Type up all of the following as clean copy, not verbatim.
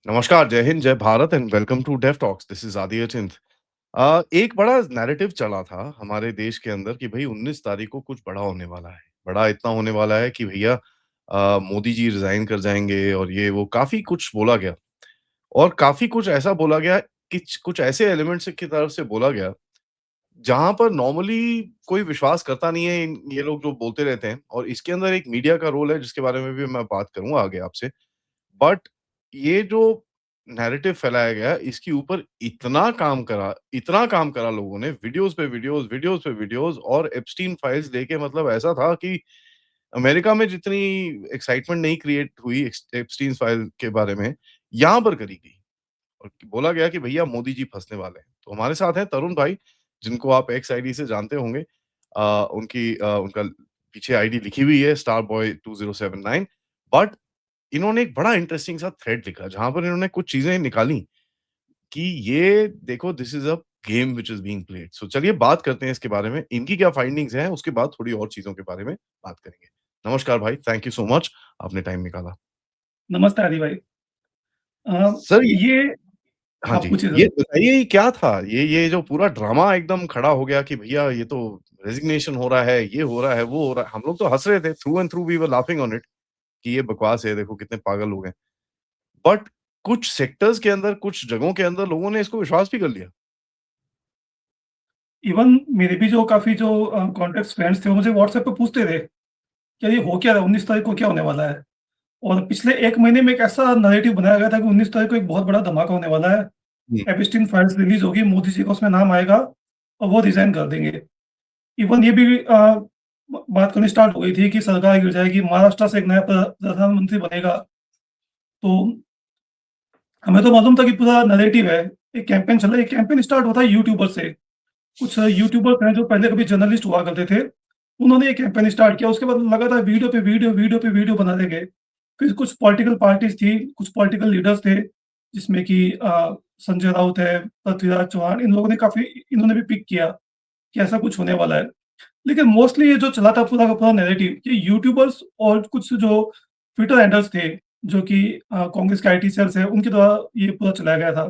नमस्कार, जय हिंद, जय Bharat and welcome to Dave talks. This is Aditya Chint. एक बड़ा नैरेटिव चला था हमारे देश के अंदर कि भई 19 तारीख को कुछ बड़ा होने वाला है। बड़ा इतना होने वाला है कि भैया मोदी जी रिज़ाइन कर जाएँगे और ये वो काफ़ी कुछ बोला गया और काफ़ी कुछ ऐसा बोला गया कुछ ऐसे एलिमेंट्स की तरफ से बोला गया, जहाँ पर नॉर्मली कोई विश्वास करता नहीं है इन ये लोग जो बोलते रहते हैं और इसके अंदर एक मीडिया का रोल है जिसके बारे में भी मैं बात करूँगा आगे आपसे। बट ये जो नैरेटिव फैलाया गया, इसके ऊपर इतना काम करा लोगों ने, वीडियोज़ पे वीडियोज़ और एप्स्टीन फाइल्स लेके मतलब ऐसा था कि अमेरिका में जितनी एक्साइटमेंट नहीं क्रिएट हुई एप्स्टीन फाइल के बारे में, यहाँ पर करी गई और बोला गया कि भैया मोदी जी फँसने वाले हैं। तो हमारे साथ हैं तरुण भाई, जिनको आप एक्स आईडी से जानते होंगे। उनका पीछे आईडी लिखी हुई है स्टार बॉय 2079 बट इन्होंने एक बड़ा इंटरेस्टिंग सा थ्रेड लिखा, जहाँ पर इन्होंने कुछ चीज़ें निकाली कि ये देखो this is a game which is being played. So चलिए बात करते हैं इसके बारे में। इनकी क्या फाइंडिंग्स हैं, उसके बाद थोड़ी और चीज़ों के बारे में बात करेंगे। नमस्कार भाई, थैंक यू सो मच आपने टाइम निकाला। नमस्ते आदि भाई। सर ये ये हाँ आप जी, पूछिए ये सर। बताइए ये क्या था? ये जो पूरा ड्रामा एकदम खड़ा हो गया कि भैया ये तो रेज़िग्नेशन हो रहा है, ये हो रहा है, वो हो रहा है। हम लोग तो हँस रहे थे, through and through we were laughing on it कि ये बकवास है, देखो कितने पागल लोग हैं। बट कुछ सेक्टर्स के अंदर, कुछ जगहों के अंदर लोगों ने इसको विश्वास भी कर लिया। इवन मेरे भी जो काफ़ी जो कॉन्टेक्ट्स फ्रेंड्स थे, वो मुझे व्हाट्सएप पे पूछते थे, "क्या ये हो क्या रहा है? 19 तारीख को क्या होने वाला है?" और पिछले 1 महीने में एक ऐसा नैरेटिव बनाया गया था कि 19 तारीख को एक बहुत बड़ा धमाका होने वाला है। हुँ, एपिस्टीन फाइल्स रिलीज़ होगी, मोदी जी का उसमें नाम आएगा और वो रिज़ाइन कर देंगे। इवन ये भी ब बात करनी स्टार्ट हो गई थी कि सरकार गिर जाएगी, महाराष्ट्र से एक नया प्रधानमंत्री बनेगा। तो हमें तो मालूम था कि पूरा नैरेटिव है, एक कैंपेन चल रहा है, ये कैंपेन स्टार्ट होता है यूट्यूबर से। कुछ यूट्यूबर्स हैं जो पहले कभी जर्नलिस्ट हुआ करते थे, उन्होंने ये कैंपेन स्टार्ट किया, उसके बाद लगातार वीडियो पे वीडियो, वीडियो पे वीडियो बनाते गए। फिर कुछ पॉलिटिकल पार्टीज़ थी, कुछ पॉलिटिकल लीडर्स थे, जिसमें कि संजय राउत है, पृथ्वीराज चौहान, इन लोगों ने काफ़ी इन्होंने भी पिक किया कि ऐसा कुछ होने वाला है। लेकिन मोस्टली ये जो चला था पूरा का पूरा नैरेटिव, ये यूट्यूबर्स और कुछ जो ट्विटर हैंडल्स थे, जो कि कांग्रेस के आईटी सेल्स हैं, उनके द्वारा ये पूरा चलाया गया था।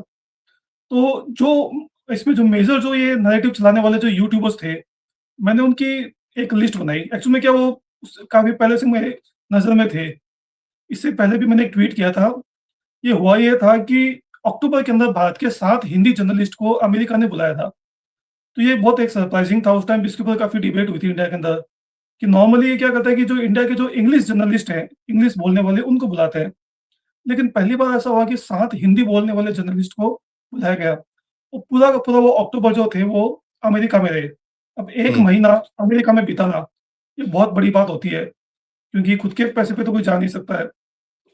तो जो इसमें जो मेजर जो ये नैरेटिव चलाने वाले जो यूट्यूबर्स थे, मैंने उनकी एक लिस्ट बनाई। एक्चुअल में क्या वो काफ़ी पहले से मेरे नज़र में थे। इससे पहले भी मैंने एक ट्वीट किया था। ये हुआ ये था कि अक्टूबर के अंदर भारत के 7 हिंदी जर्नलिस्ट को अमेरिका ने बुलाया था। तो ये बहुत एक सरप्राइज़िंग था, उस टाइम इसके ऊपर काफ़ी डिबेट हुई थी इंडिया के अंदर, कि नॉर्मली ये क्या करता है कि जो इंडिया के जो इंग्लिश जर्नलिस्ट हैं, इंग्लिश बोलने वाले उनको बुलाते हैं। लेकिन पहली बार ऐसा हुआ कि 7 हिंदी बोलने वाले जर्नलिस्ट को बुलाया गया। वो पूरा का पूरा वो अक्टूबर जो थे वो अमेरिका में रहे। अब 1 हुँ, महीना अमेरिका में बिताना, ये बहुत बड़ी बात होती है, क्योंकि खुद के पैसे पे तो कोई जा नहीं सकता है।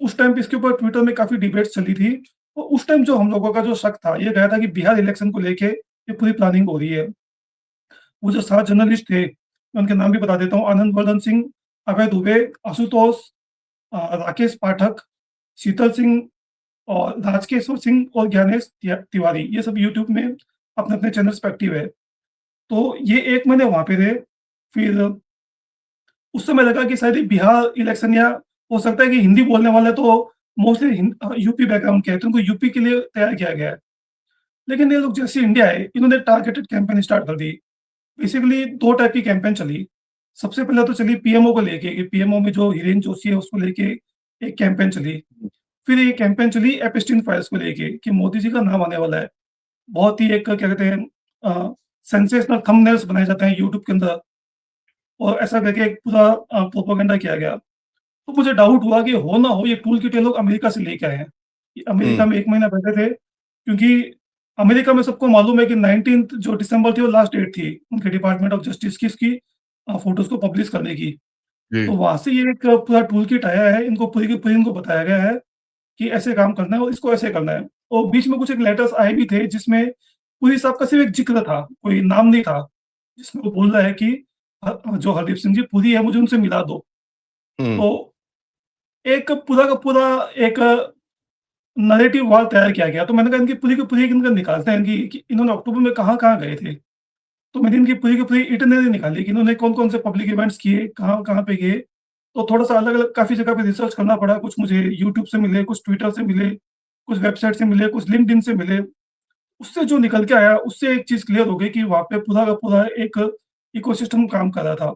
उस टाइम पे इसके ऊपर ट्विटर में काफ़ी डिबेट्स चली थी। और उस टाइम जो हम लोगों का जो शक था, ये गया था कि बिहार इलेक्शन को लेके ये पूरी प्लानिंग हो रही है। वो जो 7 जर्नलिस्ट थे, मैं उनके नाम भी बता देता हूँ, आनंद वर्धन सिंह, अभय दुबे, आशुतोष, राकेश पाठक, शीतल सिंह और राजकेश्वर सिंह और ज्ञानेश तिवारी, ये सब यूट्यूब में अपने-अपने चैनल्स पे एक्टिव है। तो ये 1 महीने वहाँ पे रहे, फिर उस समय लगा कि शायद ये बिहार इलेक्शन या हो सकता है कि हिंदी बोलने वाले तो मोस्टली यूपी बैकग्राउंड के हैं, तो उनको यूपी के लिए तैयार किया गया है। लेकिन ये लोग जैसे इंडिया आए, इन्होंने टारगेटेड कैंपेन स्टार्ट कर दी। बेसिकली 2 टाइप की कैंपेन चली। सबसे पहले तो चली पीएमओ को लेके कि पीएमओ में जो हिरेन जोशी है उसको लेके एक कैंपेन चली। फिर ये कैंपेन चली एपिस्टीन फाइल्स को लेके कि मोदी जी का नाम आने वाला है। बहुत ही एक क्या कहते हैं सेंसेशनल थंबनेल्स बनाए जाते हैं यूट्यूब के अंदर और ऐसा करके एक पूरा प्रोपेगेंडा किया गया। तो मुझे डाउट हुआ कि हो ना हो ये टूल किट ये लोग अमेरिका से लेके आए हैं। ये अमेरिका हुँ, में 1 महीना बैठे थे, क्योंकि अमेरिका में सबको मालूम है कि 19th जो दिसंबर थी वो लास्ट डेट थी उनके डिपार्टमेंट ऑफ जस्टिस की इसकी फ़ोटोज़ को पब्लिश करने की। तो जी, वहाँ से ये एक पूरा टूल किट आया है, इनको पूरी की पूरी इनको बताया गया है कि ऐसे काम करना है और इसको ऐसे करना है। और बीच में कुछ एक लेटर्स आए भी थे जिसमें पुरी साहब का सिर्फ़ एक ज़िक्र था, कोई नाम नहीं था। जिसमें वो बोल रहा है कि जो हरदीप सिंह जी पुरी है मुझे उनसे मिला दो। हुँ, तो एक पूरा का पूरा एक नैरेटिव वॉर तैयार किया गया। तो मैंने कहा इनकी पूरी की पूरी इनका निकालते हैं इनकी कि इन्होंने अक्टूबर में कहाँ-कहाँ गए थे। तो मैंने इनकी पूरी की पूरी इटिनरी निकाली कि इन्होंने कौन-कौन से पब्लिक इवेंट्स किए, कहाँ-कहाँ पे गए। तो थोड़ा-सा अलग-अलग काफ़ी जगह पे रिसर्च करना पड़ा। कुछ मुझे यूट्यूब से मिले, कुछ ट्विटर से मिले, कुछ वेबसाइट से मिले, कुछ लिंक्डइन से मिले। उससे जो निकल के आया, उससे एक चीज़ क्लियर हो गई कि वहाँ पे पूरा का पूरा एक इकोसिस्टम काम कर रहा था।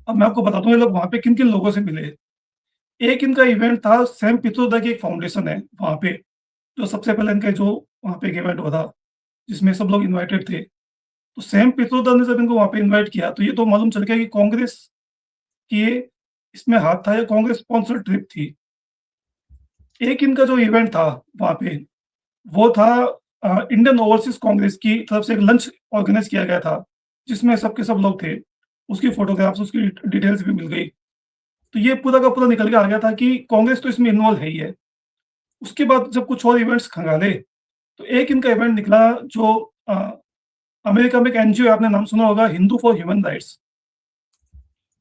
अब मैं आपको बताता हूँ ये लोग वहाँ पे किन-किन लोगों से मिले। एक इनका इवेंट था, सैम पित्रोदा की एक फाउंडेशन है वहाँ पे, जो सबसे पहले इनका जो वहाँ पे एक इवेंट हुआ था, जिसमें सब लोग इनवाइटेड थे। तो सैम पित्रोदा ने जब इनको वहाँ पे इनवाइट किया, तो ये तो मालूम चल गया कि कांग्रेस की इसमें हाथ था या कांग्रेस स्पॉन्सर्ड ट्रिप थी। एक इनका जो इवेंट था वहाँ पे, वो था इंडियन ओवरसीज़ कांग्रेस की तरफ से एक लंच ऑर्गेनाइज़ किया गया था, जिसमें सब के सब लोग थे। उसकी फ़ोटोग्राफ्स, उसकी डिटेल्स भी मिल गई। तो ये पूरा का पूरा निकल के आ गया था कि कांग्रेस तो इसमें इन्वॉल्व है ही है। उसके बाद जब कुछ और इवेंट्स खंगाले, तो एक इनका इवेंट निकला जो अमेरिका में एक एनजीओ है, आपने नाम सुना होगा, Hindu for human rights.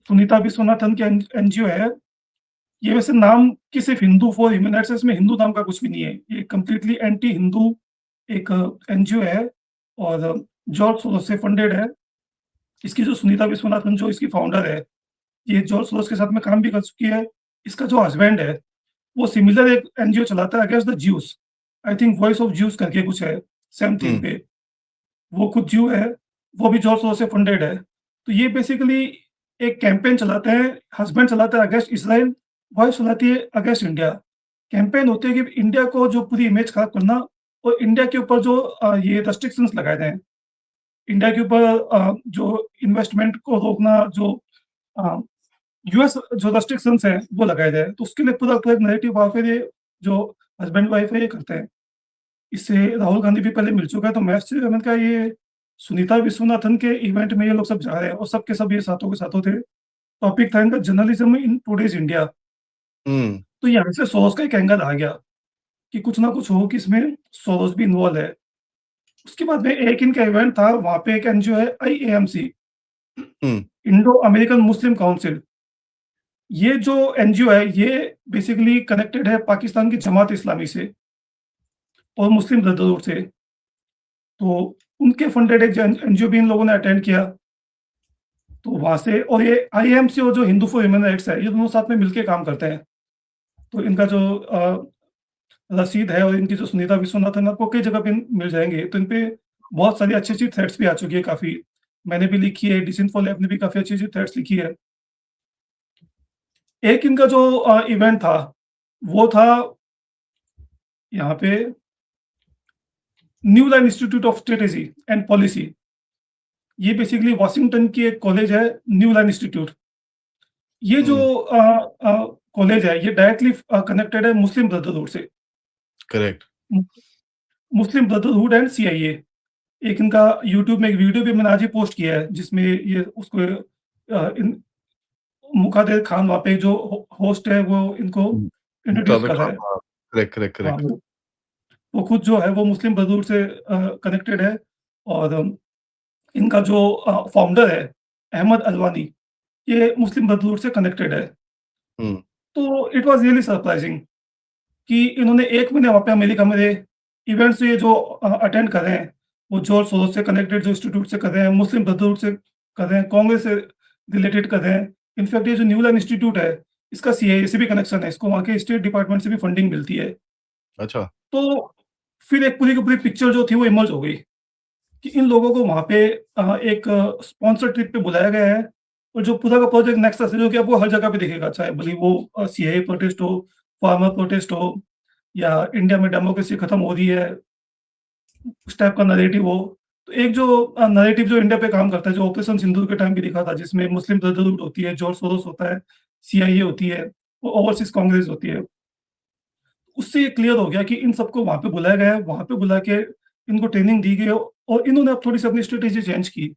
Sunita Vishwanathan की एनजीओ है। ये वैसे नाम कि सिर्फ़ हिंदू फॉर ह्यूमन राइट्स है, इसमें हिंदू नाम का कुछ भी नहीं है। ये कंप्लीटली एंटी हिंदू एक एनजीओ है और जॉर्ज सोरोस से फंडेड है। इसकी जो सुनीता विश्वनाथन जो इसकी फाउंडर है, ये जॉर्ज सोरोस के साथ में काम भी कर चुकी है। इसका जो हस्बैंड है, वो सिमिलर एक एनजीओ चलाता है against the juice. I think voice of juice करके कुछ है, सेम थीम हुँ, पे। वो खुद ज्यू है, वो भी जॉर्ज सोरोस से फंडेड है। तो ये बेसिकली एक कैंपेन चलाते हैं, हस्बैंड चलाता है अगेंस्ट इज़राइल, वाइफ चलाती है अगेंस्ट इंडिया। कैंपेन होती है कि इंडिया को जो पूरी इमेज खराब करना और इंडिया के ऊपर जो ये रिस्ट्रिक्शंस लगाए गए हैं। इंडिया के ऊपर जो इन्वेस्टमेंट को रोकना, जो अ, यूएस जो रिस्ट्रिक्शंस हैं, वो लगाए गए हैं। तो उसके लिए पूरा-पूरा एक नैरेटिव वहाँ पे ये जो हस्बैंड-वाइफ है, ये करते हैं। इससे राहुल गांधी भी पहले मिल चुका है, तो मैं आश्चर्य मैंने कहा ये सुनीता विश्वनाथन के इवेंट में ये लोग सब जा रहे हैं और सब के सब ये साथों के साथों थे। टॉपिक था इनका जर्नलिज्म इन टुडेज़ इंडिया। हुँ, तो यहाँ से सोरोस का एक एंगल आ गया कि कुछ ना कुछ हो कि इसमें सोरोस भी इन्वॉल्व है। उसके बाद में एक इनका इवेंट था, वहाँ पे एक एनजीओ है आईएएमसी, हुँ, इंडो अमेरिकन मुस्लिम काउंसिल। ये जो एनजीओ है, ये बेसिकली कनेक्टेड है पाकिस्तान की जमात इस्लामी से और मुस्लिम ब्रदरहुड से। तो उनके फंडेड एक एनजीओ भी इन लोगों ने अटेंड किया। तो वहाँ से और ये आईएमसी और जो हिंदू फॉर ह्यूमन राइट्स है, ये दोनों साथ में मिलके काम करते हैं। तो इनका जो रसीद है और इनकी जो सुनीता विश्वनाथन आपको कई जगह पे मिल जाएँगे। तो इन पे बहुत सारी अच्छी-अच्छी थ्रेड्स भी आ चुकी है काफ़ी। मैंने भी लिखी है, डिसिंफो लैब ने भी काफ़ी अच्छी-अच्छी थ्रेड्स लिखी है। एक इनका जो इवेंट था, वो था यहाँ पे new line institute of strategy and policy. ये बेसिकली वाशिंगटन की एक कॉलेज है, न्यू लाइन इंस्टीट्यूट। ये जो हुँ, कॉलेज है, ये डायरेक्टली कनेक्टेड है मुस्लिम ब्रदरहुड से। करेक्ट। मु मुस्लिम ब्रदरहुड एंड सीआईए। एक इनका यूट्यूब में एक वीडियो भी मैंने आज ही पोस्ट किया है, जिसमें ये उसको इन मुकाद्देर खान वहाँ पे जो होस्ट है, वो इनको हुँ, इंट्रोड्यूस मुताबिक कर रहा हाँ, है। हाँ, करेक्ट, करेक्ट, हाँ, करेक्ट। वो खुद जो है वो मुस्लिम ब्रदरहुड से कनेक्टेड है और इनका जो फाउंडर है, अहमद अलवानी, ये मुस्लिम ब्रदरहुड से कनेक्टेड है। हुँ, तो इट वाज़ रियली सरप्राइजिंग कि इन्होंने 1 महीने वहाँ पे अमेरिका में रहे, इवेंट्स ये जो अटेंड कर रहे हैं, वो जॉर्ज सोरोस से कनेक्टेड जो इंस्टीट्यूट से कर रहे हैं, मुस्लिम ब्रदरहुड से कर रहे हैं, कांग्रेस से रिलेटेड कर रहे हैं। इनफैक्ट ये जो न्यू लाइन इंस्टीट्यूट है, इसका सीआईए से भी कनेक्शन है, इसको वहाँ के स्टेट डिपार्टमेंट से भी फंडिंग मिलती है। अच्छा। तो फिर एक पूरी की पूरी पिक्चर जो थी वो इमर्ज हो गई कि इन लोगों को वहाँ पे एक स्पॉन्सर्ड ट्रिप पे बुलाया गया है और जो पूरा का प्रोजेक्ट नेक्सस है, जो कि आपको हर जगह पे दिखेगा, चाहे भले ही वो सीएए प्रोटेस्ट हो, फार्मर प्रोटेस्ट हो या इंडिया में डेमोक्रेसी खत्म हो रही है, उस टाइप का नैरेटिव हो। तो एक जो नैरेटिव जो इंडिया पे काम करता है, जो ऑपरेशन सिंदूर के टाइम भी दिखा था, जिसमें मुस्लिम ब्रदरहुड होती है, जॉर्ज सोरोस होता है, सीआईए होती है, वो ओवरसीज़ कांग्रेस होती है। उससे ये क्लियर हो गया कि इन सबको वहाँ पे बुलाया गया है, वहाँ पे बुला के इनको ट्रेनिंग दी गई और इन्होंने अब थोड़ी-सी अपनी स्ट्रैटेजी चेंज की।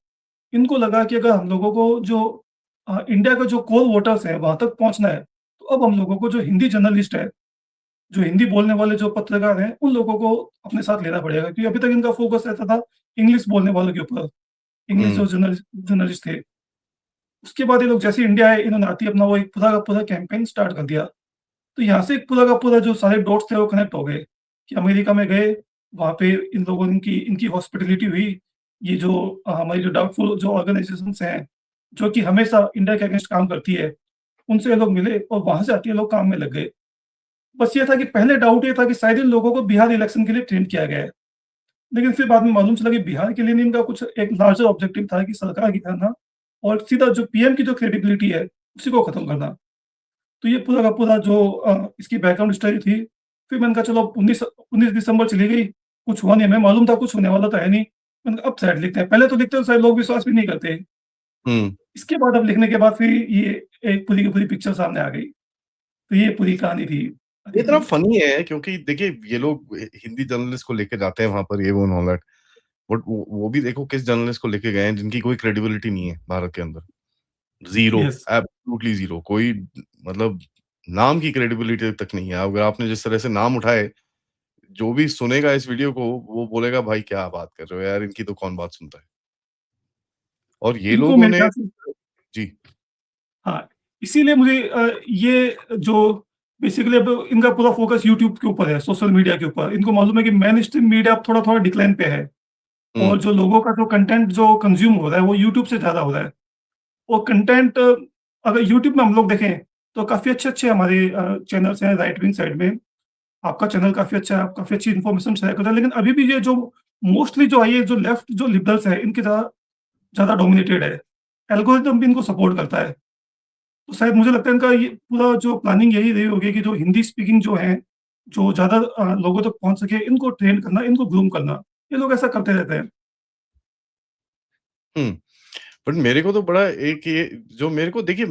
इनको लगा कि अगर हम लोगों को जो इंडिया का जो कोर वोटर्स हैं, वहाँ तक पहुँचना है, तो अब हम लोगों को जो हिंदी जर्नलिस्ट है, जो हिंदी बोलने वाले जो पत्रकार हैं, उन लोगों को अपने साथ लेना पड़ेगा, क्योंकि अभी तक इनका फ़ोकस रहता था इंग्लिश बोलने वालों के ऊपर, इंग्लिश हुँ, जो जर्नलिस्ट थे। उसके बाद ये लोग जैसे इंडिया आए, इन्होंने आते ही अपना वो एक पूरा का पूरा कैंपेन स्टार्ट कर दिया। तो यहाँ से एक पूरा का पूरा जो सारे डॉट्स थे वो कनेक्ट हो गए कि अमेरिका में गए, वहाँ पे इन लोगों ने इनकी इनकी हॉस्पिटैलिटी हुई। ये जो हमारी जो डाउटफुल जो ऑर्गनाइज़ेशंस हैं, जो कि हमेशा इंडिया के अगेंस्ट काम करती है, उनसे ये लोग मिले और वहाँ से आके ये लोग काम में लग गए। बस ये था कि पहले डाउट ये था कि शायद इन लोगों को बिहार इलेक्शन के लिए ट्रेंड किया गया है। लेकिन फिर बाद में मालूम चला कि बिहार के लिए नहीं, इनका कुछ एक लार्जर ऑब्जेक्टिव था कि सरकार गिराना और सीधा जो पीएम की जो क्रेडिबिलिटी है, उसी को खत्म करना। तो ये पूरा का पूरा जो इसकी बैकग्राउंड स्टोरी थी। फिर मैंने कहा चलो 19 दिसंबर चली गई, कुछ हुआ नहीं, हमें मालूम था कुछ होने वाला तो है नहीं। मैंने कहा अब शायद लिखते हैं, पहले तो लिखते तो शायद लोग विश्वास भी नहीं करते। हुँ। इसके बाद अब लिखने के बाद फिर ये एक पूरी की पूरी पिक्चर सामने आ गई। तो ये पूरी कहानी थी ये अभी इतना की। फ़नी है क्योंकि देखिए ये लोग हिंदी जर्नलिस्ट को लेके जाते हैं वहाँ पर ये वो एंड ऑल दैट। बट वो भी देखो किस जर्नलिस्ट को लेके गए हैं जिनकी कोई क्रेडिबिलिटी नहीं है भारत के अंदर। ज़ीरो, यस, एब्सोल्यूटली ज़ीरो कोई मतलब नाम की क्रेडिबिलिटी तक नहीं है। अगर आपने जिस तरह से नाम उठाए, जो भी सुनेगा इस वीडियो को वो बोलेगा भाई क्या बात कर रहे हो यार, इनकी तो कौन बात सुनता है। और ये इनको लोगों मेरे ने ख्याल से जी, हाँ, इसीलिए मुझे ये जो बेसिकली अब इनका पूरा फ़ोकस यूट्यूब के ऊपर है, सोशल मीडिया के ऊपर। इनको मालूम है कि मेन स्ट्रीम मीडिया अब थोड़ा-थोड़ा डिक्लाइन पे है हुँ, और जो लोगों का जो कंटेंट जो कंज़्यूम हो रहा है, वो यूट्यूब से ज़्यादा हो रहा है। और कंटेंट अगर यूट्यूब में हम लोग देखें, तो काफ़ी अच्छे-अच्छे हमारे चैनल्स हैं राइट विंग साइड में। आपका चैनल काफ़ी अच्छा है, आप काफ़ी अच्छी इन्फॉर्मेशन शेयर कर रहे हैं, लेकिन अभी भी ये जो मोस्टली जो है, ये जो लेफ्ट जो लिबरल्स हैं, इनके ज़्यादा ज़्यादा डोमिनेटेड है। एल्गोरिथम भी इनको सपोर्ट करता है। तो शायद मुझे लगता है इनका ये पूरा जो प्लानिंग यही रही होगी कि जो हिंदी स्पीकिंग जो हैं, जो ज़्यादा लोगों तक पहुँच सके, इनको ट्रेन करना, इनको ग्रूम करना। ये लोग ऐसा करते रहते हैं। हुँ। बट मेरे को तो बड़ा एक ये जो मेरे को देखिए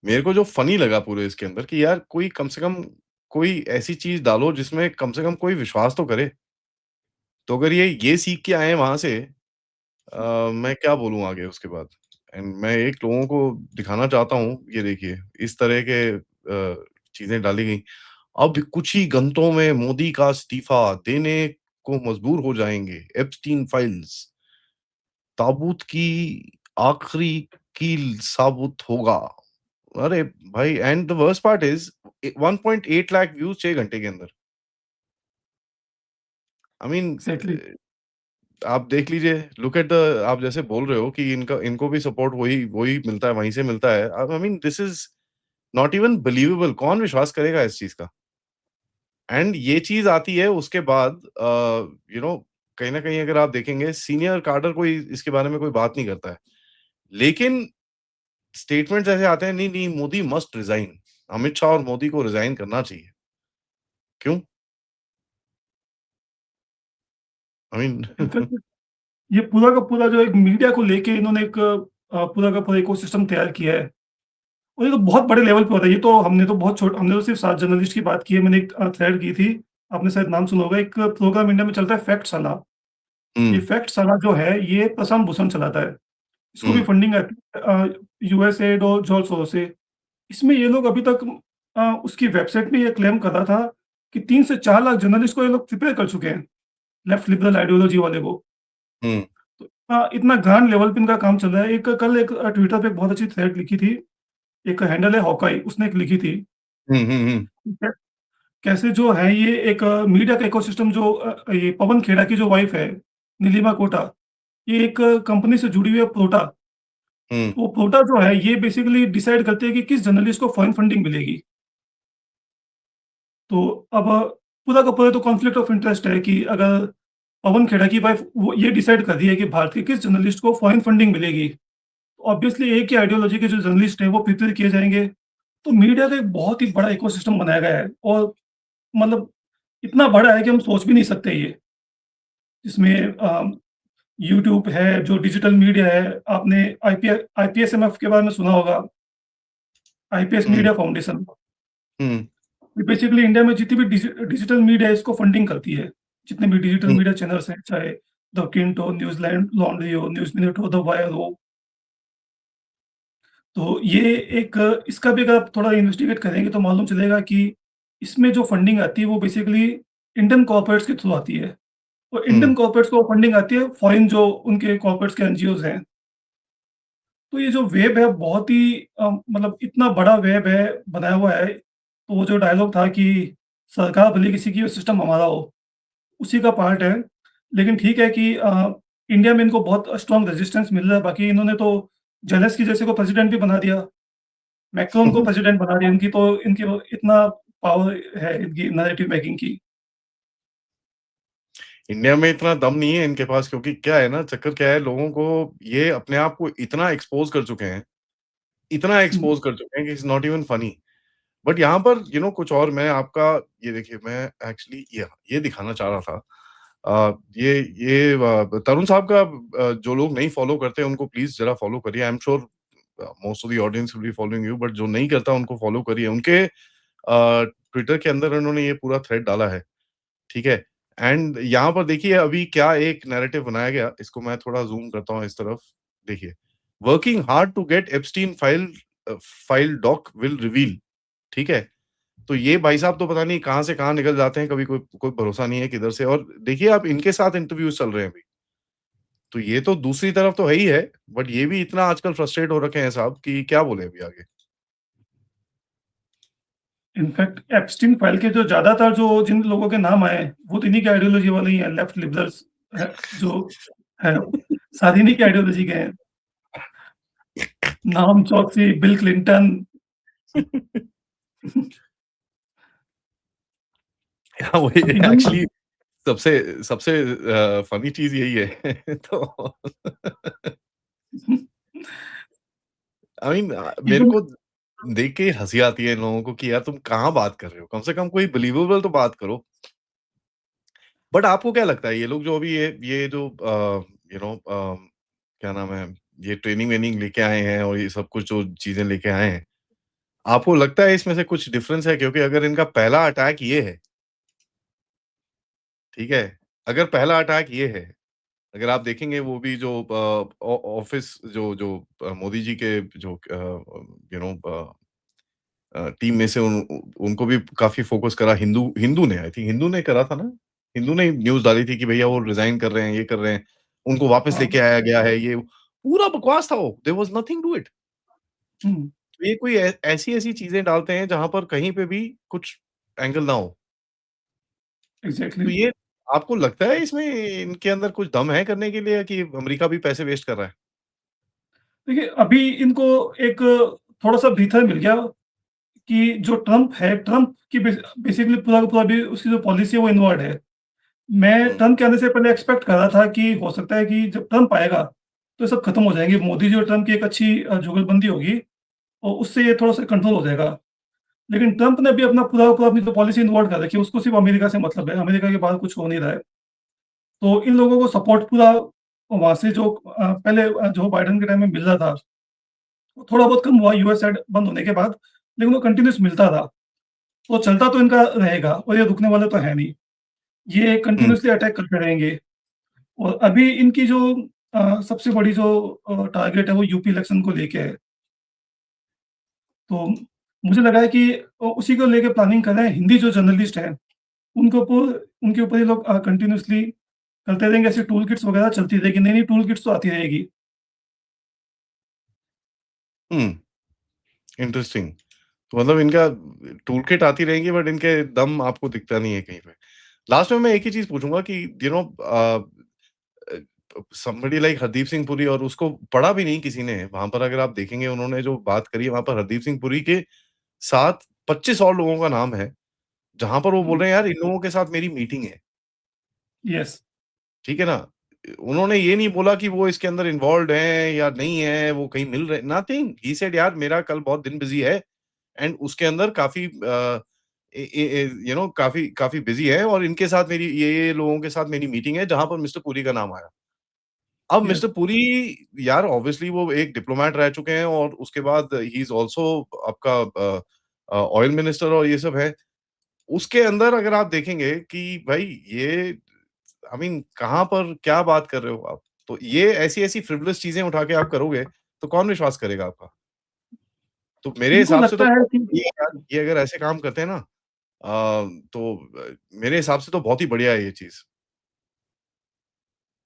मेरे को जो फ़नी लगा पूरे इसके अंदर कि यार कोई कम से कम कोई ऐसी चीज़ डालो जिसमें कम से कम कोई विश्वास तो करे। तो अगर ये सीख के आए हैं वहाँ से मैं क्या बोलूँ आगे उसके बाद? एंड मैं एक लोगों को दिखाना चाहता हूँ, ये देखिए इस तरह के चीज़ें डाली गई। अब कुछ ही घंटों में मोदी का इस्तीफ़ा देने को मजबूर हो जाएँगे, एप्स्टीन फाइल्स। ताबूत की आखिरी कील साबुत होगा। अरे भाई and the worst part is 1.8 lakh views 6 घंटे के अंदर। I mean exactly. आप देख लीजिए, लुक एट द आप जैसे बोल रहे हो कि इनका इनको भी सपोर्ट वही वही मिलता है, वहीं से मिलता है। I mean this is not even believable कौन विश्वास करेगा इस चीज़ का? एंड ये चीज़ आती है उसके बाद यू नो कहीं न कहीं अगर आप देखेंगे सीनियर कैडर कोई इसके बारे में कोई बात नहीं करता है। लेकिन स्टेटमेंट्स ऐसे आते हैं, नहीं, नहीं मोदी मस्ट रिज़ाइन। अमित शाह और मोदी को रिज़ाइन करना चाहिए। क्यों? आई मीन इनफैक्ट ये पूरा का पूरा जो एक मीडिया को लेके इन्होंने एक पूरा का पूरा इकोसिस्टम तैयार किया है। और ये तो बहुत बड़े लेवल पे होता है। ये तो हमने तो सिर्फ़ 7 जर्नलिस्ट की बात की है। मैंने एक थ्रेड की थी, आपने शायद नाम सुना होगा। एक प्रोग्राम इंडिया में चलता है फैक्ट साला। ये हुँ, फैक्ट साला जो है, ये प्रशांत भूषण चलाता है। इसको भी हुँ, फंडिंग आती है यूएसएड और जॉल सोरो से। इसमें ये लोग अभी तक उसकी वेबसाइट में ये क्लेम कर रहा था कि 3 से 4 लाख जर्नलिस्ट को ये लोग प्रिपेयर कर चुके हैं, लेफ्ट लिबरल आइडियोलॉजी वाले को। हुँ, तो इतना ग्रांड लेवल पे इनका काम चल रहा है। एक ट्विटर पे एक बहुत अच्छी थ्रेड लिखी थी, एक हैंडल है हॉकाई, उसने एक लिखी थी। हुँ, हुँ, हुँ, कै कैसे जो है ये एक मीडिया का इकोसिस्टम जो ये पवन खेड़ा की जो वाइफ है, नीलिमा कोटा, ये एक कंपनी से जुड़ी हुई है प्रोटा। हुँ, वो प्रोटा जो है ये बेसिकली डिसाइड करती है कि किस जर्नलिस्ट को फॉरेन फंडिंग मिलेगी। तो अब पूरा का पूरा तो कॉन्फ्लिक्ट ऑफ इंटरेस्ट है कि अगर पवन खेड़ा की वाइफ वो ये डिसाइड कर रही है कि भारत के किस जर्नलिस्ट को फॉरेन फंडिंग मिलेगी, तो ऑब्वियसली एक ही आइडियोलॉजी के जो जर्नलिस्ट हैं वो प्रिपेयर किए जाएँगे। तो मीडिया का एक बहुत ही बड़ा इकोसिस्टम बनाया गया है और मतलब इतना बड़ा है कि हम सोच भी नहीं सकते ये। जिसमें यूट्यूब है, जो डिजिटल मीडिया है, आपने आईपीएसएमएफ के बारे में सुना होगा, आईपीएस हुँ, मीडिया फाउंडेशन। हुँ, ये बेसिकली इंडिया में जितनी भी डिजिटल मीडिया है इसको फंडिंग करती है। जितने भी डिजिटल हुँ, मीडिया चैनल्स हैं, चाहे द किंट हो, न्यूज़लैंड लॉन्ड्री हो, न्यूज़ मिनट हो, द वायर हो। तो ये एक इसका भी अगर आप थोड़ा इन्वेस्टिगेट करेंगे तो मालूम चलेगा कि इसमें जो फंडिंग आती है वो बेसिकली इंडियन कॉर्पोरेट्स के थ्रू आती है। और इंडियन हुँ, कॉर्पोरेट्स को फंडिंग आती है फॉरेन जो उनके कॉर्पोरेट्स के एनजीओज़ हैं। तो ये जो वेब है बहुत ही मतलब इतना बड़ा वेब है, बनाया हुआ है। तो वो जो डायलॉग था कि सरकार भले किसी की हो सिस्टम हमारा हो, उसी का पार्ट है। लेकिन ठीक है कि इंडिया में इनको बहुत स्ट्रॉन्ग रेजिस्टेंस मिल रहा है, बाकी इन्होंने तो ज़ेलेंस्की जैसे को प्रेसिडेंट भी बना दिया। मैक्रोन को प्रेसिडेंट बना दिया, इनकी वो इतना पावर है इनकी नैरेटिव मेकिंग की। इंडिया में इतना दम नहीं है इनके पास, क्योंकि क्या है ना, चक्कर क्या है, लोगों को ये अपने आप को इतना एक्सपोज़ कर चुके हैं, इतना हुँ, एक्सपोज़ कर चुके हैं कि it's not even funny. But यहाँ पर कुछ और मैं आपका, ये देखिए, मैं एक्चुअली ये दिखाना चाह रहा था। तरुण साहब का, जो लोग नहीं फॉलो करते उनको प्लीज़ ज़रा फॉलो करिए। I am sure most of the audience will be following you, but जो नहीं करता उनको फॉलो करिए। उनके ट्विटर के अंदर उन्होंने ये पूरा थ्रेड डाला है, ठीक है? एंड यहाँ पर देखिए अभी क्या एक नैरेटिव बनाया गया, इसको मैं थोड़ा ज़ूम करता हूँ इस तरफ, देखिए। Working hard to get Epstein file doc will reveal, ठीक है? तो ये भाई साहब तो पता नहीं कहाँ से कहाँ निकल जाते हैं, कभी कोई कोई भरोसा नहीं है किधर से। और देखिए आप इनके साथ इंटरव्यूज़ चल रहे हैं अभी। तो ये तो दूसरी तरफ तो है ही है, बट ये भी इतना आजकल फ्रस्ट्रेट हो रखे हैं साहब कि क्या बोले अभी आगे। इनफैक्ट एप्स्टीन फाइल के जो ज़्यादातर जो जिन लोगों के नाम आए, वो तो इन्हीं की आइडियोलॉजी वाले ही हैं, लेफ्ट लिबरल्स है जो है, सारे इन्हीं की आइडियोलॉजी के हैं। नाम चौकसी, बिल क्लिंटन। हाँ, वही अब इवन एक्चुअली सबसे सबसे फनी चीज़ यही है। तो आई मीन मेरे इवन को देख के हँसी आती है इन लोगों को कि यार तुम कहाँ बात कर रहे हो? कम से कम कोई बिलीवेबल तो बात करो। बट आपको क्या लगता है ये लोग जो अभी ये जो क्या नाम है, ये ट्रेनिंग-वेनिंग लेके आए हैं और ये सब कुछ जो चीज़ें लेके आए हैं, आपको लगता है इसमें से कुछ डिफरेंस है? क्योंकि अगर इनका पहला अटैक ये है, ठीक है? अगर पहला अटैक ये है, अगर आप देखेंगे वो भी जो ऑफिस जो जो मोदी जी के जो टीम में से उनको भी काफ़ी फ़ोकस करा, हिंदू हिंदू ने, आई थिंक हिंदू ने करा था ना? हिंदू ने न्यूज़ डाली थी कि भैया वो रिज़ाइन कर रहे हैं, ये कर रहे हैं, उनको वापस हाँ, लेके आया गया है, ये पूरा बकवास था वो, there was nothing to it. हुँ, तो ये कोई ऐसी-ऐसी चीज़ें डालते हैं जहाँ पर कहीं पे भी कुछ एंगल ना हो। तो एग्ज़ैक्टली। ये आपको लगता है इसमें इनके अंदर कुछ दम है करने के लिए, कि अमेरिका भी पैसे वेस्ट कर रहा है? देखिए, अभी इनको एक थोड़ा-सा भीतर मिल गया कि जो ट्रम्प है, ट्रम्प की बेसिकली पूरा का पूरा भी उसकी जो पॉलिसी है वो इनवर्ड है। मैं हुँ, ट्रम्प के आने से पहले एक्सपेक्ट कर रहा था कि हो सकता है कि जब ट्रम्प आएगा, तो ये सब खत्म हो जाएँगे। मोदी जी और ट्रम्प की एक अच्छी जुगलबंदी होगी और उससे ये थोड़ा-सा कंट्रोल हो जाएगा। लेकिन ट्रम्प ने भी अपना पूरा का पूरा अपनी जो पॉलिसी इनवर्ट कर रखी है, उसको सिर्फ़ अमेरिका से मतलब है, अमेरिका के बाहर कुछ हो नहीं रहा है। तो इन लोगों को सपोर्ट पूरा वहाँ से जो पहले जो बाइडेन के टाइम में मिल रहा था, वो थोड़ा बहुत कम हुआ यूएस एड बंद होने के बाद, लेकिन वो कंटिन्यूअस मिलता था। तो चलता तो इनका रहेगा और ये रुकने वाले तो है नहीं। ये हुँ, कंटिन्यूअसली अटैक करते रहेंगे और अभी इनकी जो सबसे बड़ी जो टारगेट है वो यूपी इलेक्शन को लेके है। तो मुझे लगा है कि उसी को लेके प्लानिंग कर रहे हैं। हिंदी जो जर्नलिस्ट हैं, उनके ऊपर ये लोग कंटिन्यूअसली करते रहेंगे, ऐसे टूल किट्स वगैरह चलती रहेगी। नई-नई टूल किट्स तो आती रहेगी। हुँ, इंटरेस्टिंग। तो मतलब इनका टूल किट आती रहेंगी, बट इनके दम आपको दिखता नहीं है कहीं पे। लास्ट में मैं एक ही चीज़ पूछूँगा कि समबडी लाइक हरदीप सिंह पुरी, और उसको पढ़ा भी नहीं किसी ने, वहाँ पर अगर आप देखेंगे उन्होंने जो बात करी है वहाँ पर हरदीप सिंह पुरी के साथ 25 और लोगों का नाम है, जहाँ पर वो बोल हुँ, रहे हैं यार इन लोगों के साथ मेरी मीटिंग है, यस, ठीक है ना? उन्होंने ये नहीं बोला कि वो इसके अंदर इन्वॉल्व्ड हैं या नहीं है, वो कहीं मिल रहे, नथिंग, ही सेड यार मेरा कल बहुत दिन बिज़ी है। एंड उसके अंदर काफ़ी काफ़ी काफ़ी बिज़ी है, और इनके साथ मेरी ये लोगों के साथ मेरी मीटिंग है जहाँ पर मिस्टर पुरी का नाम आया। अब यस, मिस्टर पुरी यार ऑब्वियसली वो एक डिप्लोमैट रह चुके हैं, और उसके बाद ही इज़ आल्सो आपका ऑयल मिनिस्टर और ये सब है। उसके अंदर अगर आप देखेंगे कि भाई ये आई मीन कहाँ पर क्या बात कर रहे हो आप? तो ये ऐसी-ऐसी फ्रिवलेस चीज़ें उठा के आप करोगे, तो कौन विश्वास करेगा आपका? तो मेरे इनको हिसाब से तो लगता है कि ये यार ये अगर ऐसे काम करते हैं ना, तो मेरे हिसाब से तो बहुत ही बढ़िया है ये चीज़।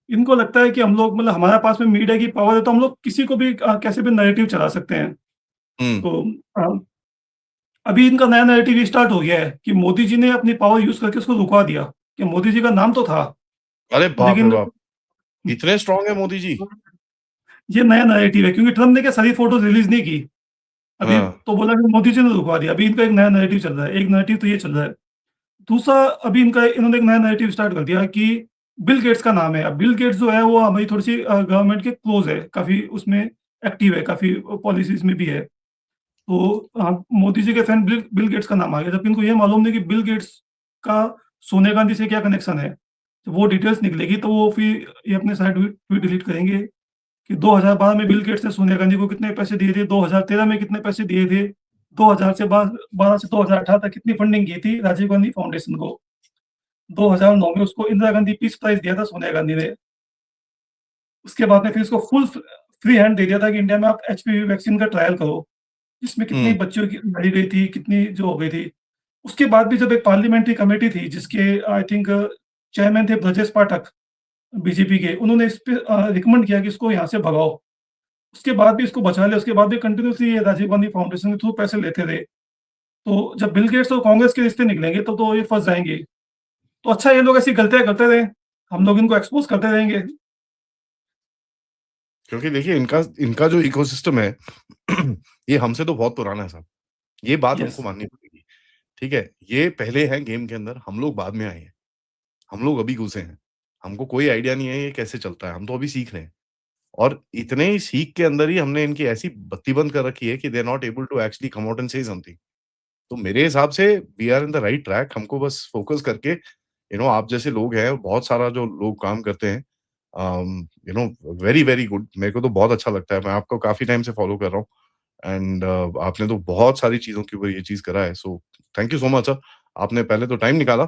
इनको लगता है कि हम लोग मतलब हमारे पास में मीडिया की पावर है तो हम लोग किसी को भी कैसे भी नैरेटिव चला सकते हैं। हुँ। तो अ, अभी इनका नया नैरेटिव ये स्टार्ट हो गया है कि मोदी जी ने अपनी पावर यूज़ करके उसको रुकवा दिया, कि मोदी जी का नाम तो था, अरे बाप रे लेकिन बाप! इतने स्ट्रॉन्ग है मोदी जी? ये नया नैरेटिव है क्योंकि ट्रम्प ने क्या सारी फ़ोटोज़ रिलीज़ नहीं की। अभी हाँ। तो बोला कि मोदी जी ने रुकवा दिया, अभी इनका एक नया नैरेटिव चल रहा है, एक नैरेटिव तो ये चल रहा है। दूसरा अभी इन्होंने एक नया नैरेटिव स्टार्ट कर दिया कि बिल गेट्स का नाम है। अब बिल गेट्स जो है वो हमारी थोड़ी-सी गवर्नमेंट के क्लोज़ है, काफ़ी उसमें एक्टिव है, काफ़ी पॉलिसीज़ में भी है। तो मोदी जी के फैन बिल गेट्स का नाम आ गया, जबकि इनको ये मालूम नहीं कि बिल गेट्स का सोनिया गांधी से क्या कनेक्शन है। तो वो डिटेल्स निकलेगी तो वो फिर ये अपने साइड ट्वीट डिलीट करेंगे कि 2012 में बिल गेट्स ने सोनिया गांधी को कितने पैसे दिए थे, 2013 में कितने पैसे दिए थे, 2000 से 12 से 2018 तक कितनी फंडिंग की थी राजीव गांधी फाउंडेशन को। 2009 में उसको इंदिरा गांधी पीस प्राइज़ दिया था सोनिया गांधी ने। उसके बाद में फिर इसको फुल फ्री हैंड दे दिया था कि इंडिया में आप एचपीवी वैक्सीन का ट्रायल करो, जिसमें कितनी हुँ। बच्चियों की मरी गई थी, कितनी जो हो गई थी। उसके बाद भी जब एक पार्लियामेंट्री कमेटी थी जिसके आई थिंक चेयरमैन थे ब्रजेश पाठक बीजेपी के, उन्होंने इस पे रिकमेंड किया कि इसको यहाँ से भगाओ। उसके बाद भी इसको बचा लिया, उसके बाद भी कंटिन्यूअसली ये राजीव गांधी फाउंडेशन के थ्रू पैसे लेते रहे। तो जब बिल गेट्स और कांग्रेस के रिश्ते निकलेंगे तो ये फँस जाएँगे। तो अच्छा ये लोग ऐसी गलतियाँ करते रहे, हम लोग इनको एक्सपोज़ करते रहेंगे। क्योंकि देखिए इनका इनका जो इकोसिस्टम है ये हमसे तो बहुत पुराना है साहब। ये बात हमको यस, माननी पड़ेगी, ठीक है? ये पहले हैं गेम के अंदर, हम लोग बाद में आए हैं। हम लोग अभी घुसे हैं। हमको कोई आइडिया नहीं है ये कैसे चलता है, हम तो अभी सीख रहे हैं। और इतने ही सीख के अंदर ही हमने इनकी ऐसी बत्ती बंद कर रखी है कि they are not able to actually come out and say something. तो मेरे हिसाब से we are in the right track हमको बस फ़ोकस करके आप जैसे लोग हैं, बहुत सारा जो लोग काम करते हैं वेरी, वेरी गुड मेरे को तो बहुत अच्छा लगता है। मैं आपको काफ़ी टाइम से फ़ॉलो कर रहा हूँ एंड आपने तो बहुत सारी चीज़ों के ऊपर ये चीज़ करा है। So thank you so much sir. आपने पहले तो टाइम निकाला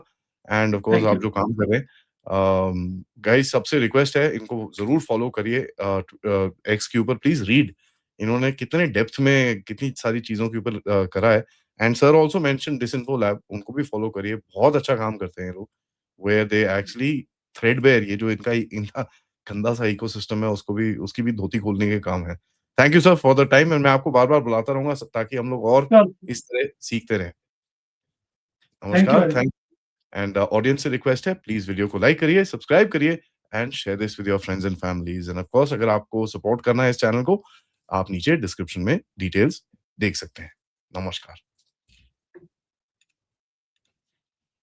एंड ऑफ कोर्स थैंक आप यू। जो काम कर रहे हैं गाइस सबसे रिक्वेस्ट है इनको ज़रूर फ़ॉलो करिए एक्स के ऊपर प्लीज़ रीड इन्होंने कितने डेप्थ में कितनी सारी चीज़ों के ऊपर करा है and sir also mention disinfo lab उनको भी फ़ॉलो करिए। बहुत अच्छा काम करते हैं ये लोग, वेयर दे एक्चुअली थ्रेडबेयर ये जो इनका गंदा सा इकोसिस्टम है उसको भी उसकी भी धोती खोलने के काम है। Thank you sir for the time and मैं आपको बार-बार बुलाता रहूँगा ताकि हम लोग और श्योर, इस तरह सीखते रहें। थैंक यू नमस्कार, very much. Thank and audience से रिक्वेस्ट है प्लीज़ वीडियो को लाइक करिए, सब्सक्राइब करिए and share this with your friends and families end of course अगर आपको सपोर्ट करना है इस चैनल को, आप नीचे डिस्क्रिप्शन में डिटेल्स देख सकते हैं। नमस्कार।